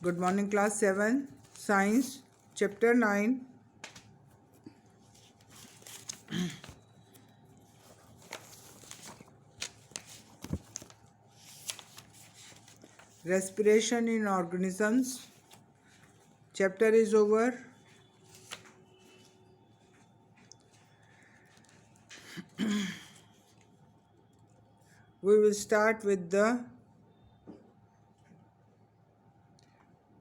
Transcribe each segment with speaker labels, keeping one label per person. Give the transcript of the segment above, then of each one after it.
Speaker 1: Good morning, class 7, Science, chapter 9. Respiration in organisms. Chapter is over. We will start with the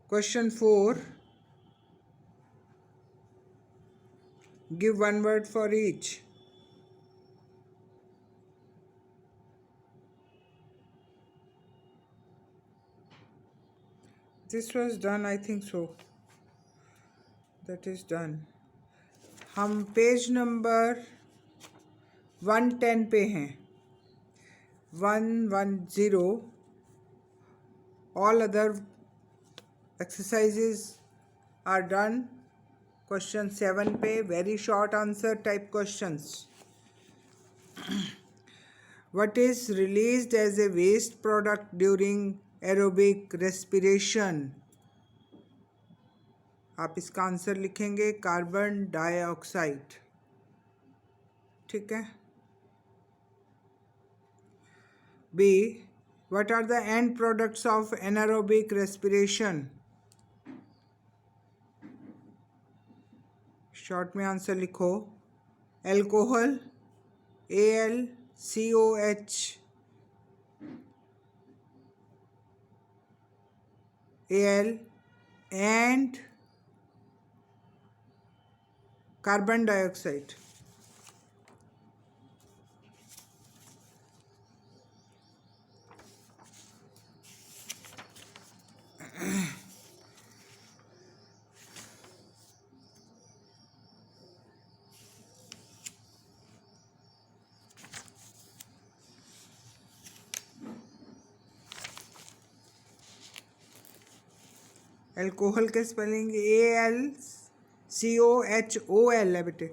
Speaker 1: question 4. Give one word for each. This was done, I think so. That is done. हम page number 110 पे हैं. 110. All other exercises are done. Question 7 पे very short answer type questions. What is released as a waste product during aerobic respiration? आप इसका answer लिखेंगे carbon dioxide. ठीक है. B. What are the end products of anaerobic respiration? Short में answer लिखो. Alcohol, AlCOH, Al and carbon dioxide. Alcohol के spelling AlCOHOL है बेटे.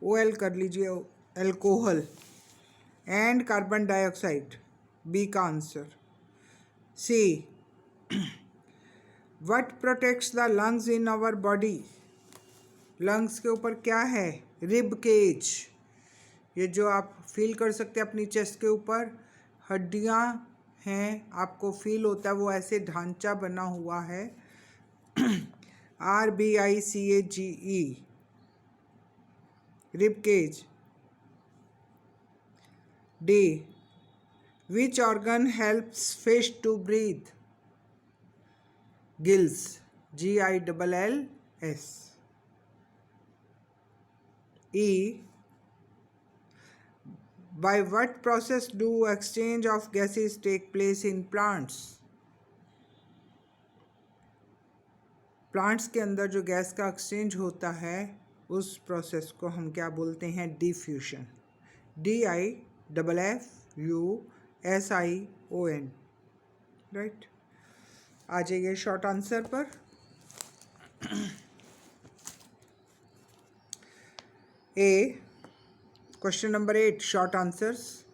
Speaker 1: OL कर लीजिए. Alcohol and carbon dioxide. B का answer. C. What protects the lungs in our body? Lungs के ऊपर क्या है? Rib cage. ये जो आप फील कर सकते हैं अपनी चेस्ट के ऊपर हड्डियां हैं, आपको फील होता है वो ऐसे ढांचा बना हुआ है. RBICAGE, rib cage. D. Which organ helps fish to breathe? Gills. GILLS. E. By what process do exchange of gases take place in plants? Plants के अंदर जो गैस का एक्सचेंज होता है उस प्रोसेस को हम क्या बोलते हैं? डिफ्यूशन. DIFFUSION. राइट. आ जाइए शॉर्ट आंसर पर. A. Question number 8 short answers.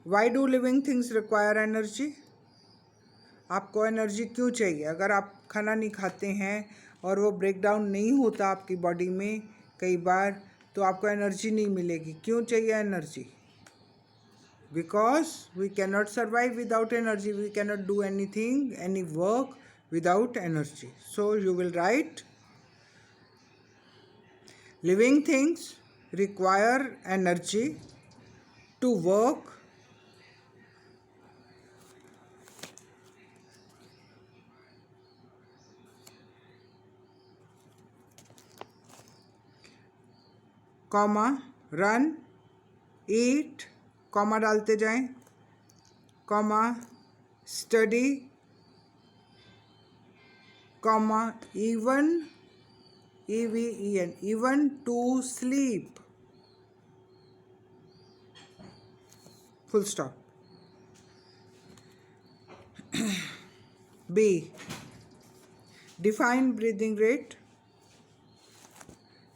Speaker 1: Why do living things require energy? आपको एनर्जी क्यों चाहिए? अगर आप खाना नहीं खाते हैं और वो ब्रेक डाउन नहीं होता आपकी बॉडी में कई बार, तो आपको एनर्जी नहीं मिलेगी. क्यों चाहिए energy? Because we can not survive without energy. We can not do anything, any work without energy. So you will write living things require energy to work comma run eat comma डालते जाएं comma study comma even EVEN even to sleep full stop. B. Define breathing rate.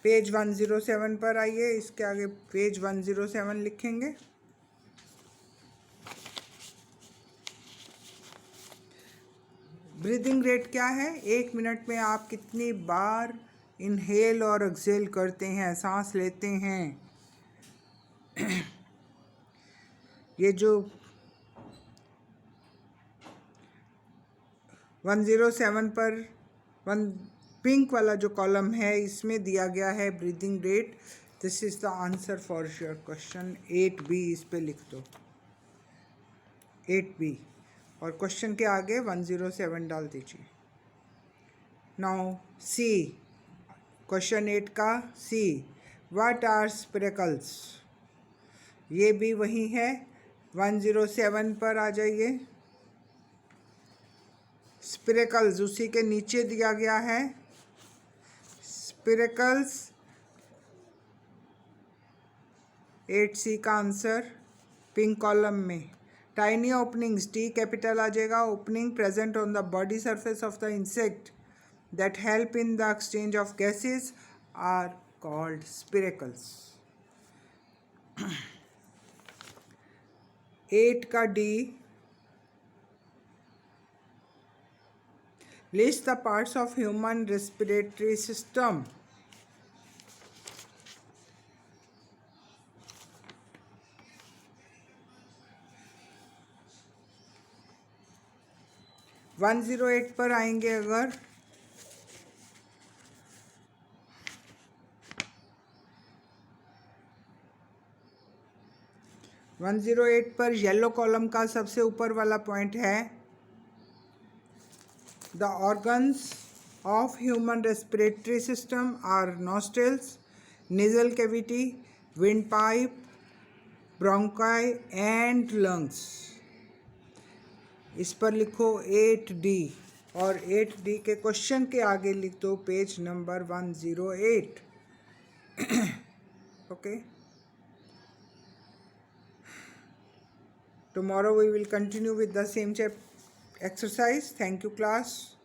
Speaker 1: Page 107 पर आइए. इसके आगे page 107 लिखेंगे. Breathing rate क्या है? 1 minute में आप कितनी बार इनहेल और एक्सहेल करते हैं, सांस लेते हैं। ये जो 107 पर पिंक वाला जो कॉलम है इसमें दिया गया है breathing rate. This is the answer for your question 8B। इस पे लिख दो 8B और क्वेश्चन के आगे 107 डाल दीजिए। नाउ सी, क्वेश्चन 8 का सी, व्हाट आर स्पिरेकल्स? ये भी वही है, 107 पर आ जाइए। स्पिरेकल्स उसी के नीचे दिया गया है। स्पिरेकल्स 8C का आंसर पिंक कॉलम में। टाइनी ओपनिंग्स, टी कैपिटल आ जाएगा। Opening present on the body surface of the insect that help in the exchange of gases are called spiracles. 8 का D, list the parts of human respiratory system। One 108 पर आएंगे अगर, one 108 पर yellow column का सबसे ऊपर वाला point है, The organs of human respiratory system are nostrils, nasal cavity, windpipe, bronchi and lungs। इस पर लिखो 8D और 8D के क्वेश्चन के आगे लिख दो page number 108। Okay. Tomorrow we will continue with the same exercise. Thank you, class.